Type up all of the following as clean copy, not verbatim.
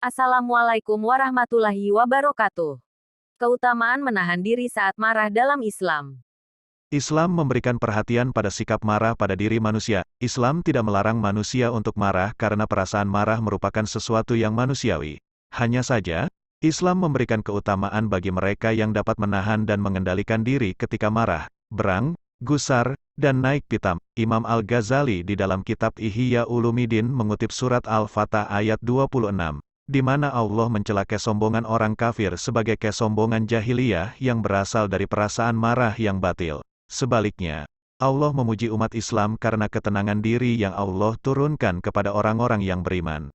Assalamualaikum warahmatullahi wabarakatuh. Keutamaan menahan diri saat marah dalam Islam. Islam memberikan perhatian pada sikap marah pada diri manusia. Islam tidak melarang manusia untuk marah karena perasaan marah merupakan sesuatu yang manusiawi. Hanya saja, Islam memberikan keutamaan bagi mereka yang dapat menahan dan mengendalikan diri ketika marah, berang, gusar, dan naik pitam. Imam Al-Ghazali di dalam kitab Ihya Ulumuddin mengutip surat Al-Fatah ayat 26. Di mana Allah mencela kesombongan orang kafir sebagai kesombongan jahiliyah yang berasal dari perasaan marah yang batil. Sebaliknya, Allah memuji umat Islam karena ketenangan diri yang Allah turunkan kepada orang-orang yang beriman.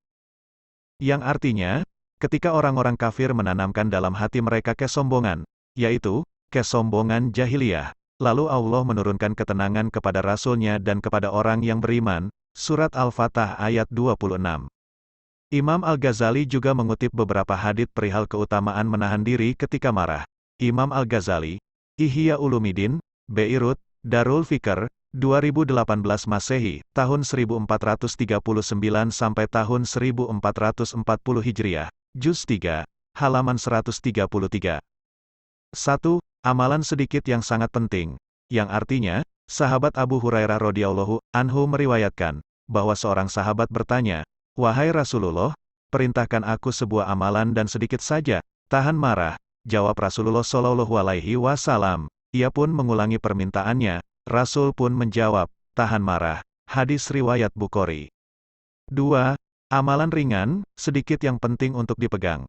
Yang artinya, ketika orang-orang kafir menanamkan dalam hati mereka kesombongan, yaitu, kesombongan jahiliyah, lalu Allah menurunkan ketenangan kepada Rasul-Nya dan kepada orang yang beriman, surat Al-Fatah ayat 26. Imam Al-Ghazali juga mengutip beberapa hadits perihal keutamaan menahan diri ketika marah. Imam Al-Ghazali, Ihya Ulumuddin, Beirut, Darul Fikr, 2018 Masehi, tahun 1439 sampai tahun 1440 Hijriah, Juz 3, halaman 133. 1. Amalan sedikit yang sangat penting, yang artinya, sahabat Abu Hurairah radhiyallahu anhu meriwayatkan, bahwa seorang sahabat bertanya, "Wahai Rasulullah, perintahkan aku sebuah amalan dan sedikit saja, tahan marah." Jawab Rasulullah Shallallahu Alaihi Wasallam. Ia pun mengulangi permintaannya, Rasul pun menjawab, tahan marah. Hadis riwayat Bukhari. 2. Amalan ringan, sedikit yang penting untuk dipegang.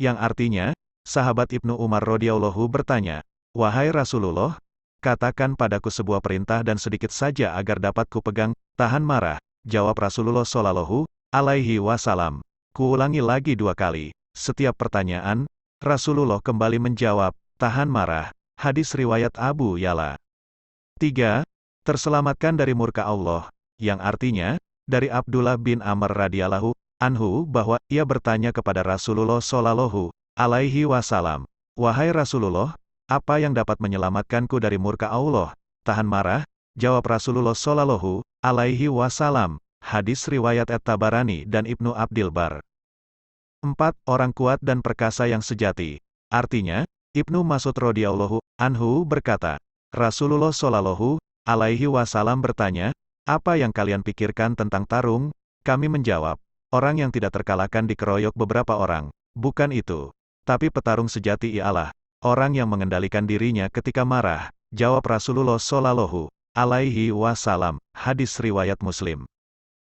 Yang artinya, sahabat Ibnu Umar radhiyallahu bertanya, "Wahai Rasulullah, katakan padaku sebuah perintah dan sedikit saja agar dapat kupegang, tahan marah." Jawab Rasulullah Shallallahu Alaihi Wasallam. Kuulangi lagi 2 kali. Setiap pertanyaan, Rasulullah kembali menjawab, tahan marah. Hadis riwayat Abu Ya'la. 3. Terselamatkan dari murka Allah, yang artinya, dari Abdullah bin Amr radhiyallahu anhu bahwa ia bertanya kepada Rasulullah Shallallahu Alaihi Wasallam, "Wahai Rasulullah, apa yang dapat menyelamatkanku dari murka Allah?" Tahan marah. Jawab Rasulullah Shallallahu Alaihi Wasallam. Hadis riwayat At-Tabarani dan Ibnu Abdil Bar. 4. Orang kuat dan perkasa yang sejati. Artinya, Ibnu Mas'ud radhiyallahu anhu berkata, Rasulullah Shallallahu Alaihi Wasallam bertanya, "Apa yang kalian pikirkan tentang tarung?" Kami menjawab, "Orang yang tidak terkalahkan dikeroyok beberapa orang." Bukan itu. Tapi petarung sejati ialah orang yang mengendalikan dirinya ketika marah. Jawab Rasulullah Shallallahu Alaihi Wasallam. Hadis riwayat Muslim.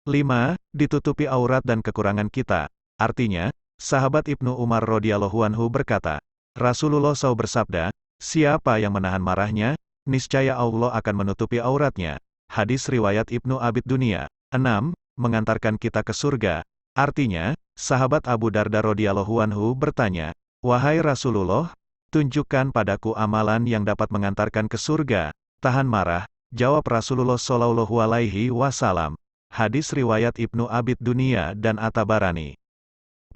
5. Ditutupi aurat dan kekurangan kita. Artinya, sahabat Ibnu Umar radhiyallahu anhu berkata, Rasulullah SAW bersabda, "Siapa yang menahan marahnya, niscaya Allah akan menutupi auratnya." Hadis riwayat Ibnu Abid Dunia. 6. Mengantarkan kita ke surga. Artinya, sahabat Abu Darda radhiyallahu anhu bertanya, "Wahai Rasulullah, tunjukkan padaku amalan yang dapat mengantarkan ke surga." Tahan marah. Jawab Rasulullah Shallallahu Alaihi Wasallam. Hadis riwayat Ibnu Abid Dunia dan At-Tabarani.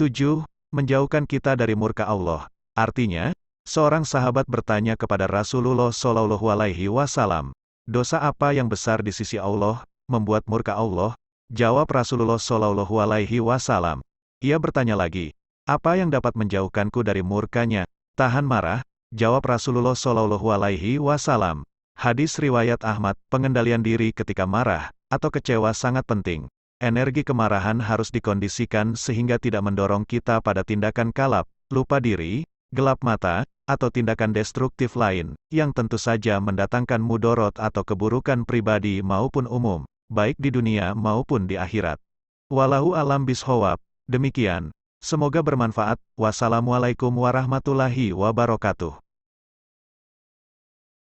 7. Menjauhkan kita dari murka Allah. Artinya, seorang sahabat bertanya kepada Rasulullah Shallallahu Alaihi Wasallam, "Dosa apa yang besar di sisi Allah, membuat murka Allah?" Jawab Rasulullah Shallallahu Alaihi Wasallam. Ia bertanya lagi, "Apa yang dapat menjauhkanku dari murkanya?" Tahan marah. Jawab Rasulullah Shallallahu Alaihi Wasallam. Hadis riwayat Ahmad. Pengendalian diri ketika marah atau kecewa sangat penting. Energi kemarahan harus dikondisikan sehingga tidak mendorong kita pada tindakan kalap, lupa diri, gelap mata, atau tindakan destruktif lain, yang tentu saja mendatangkan mudorot atau keburukan pribadi maupun umum, baik di dunia maupun di akhirat. Wallahu a'lam bishawab. Demikian. Semoga bermanfaat. Wassalamualaikum warahmatullahi wabarakatuh.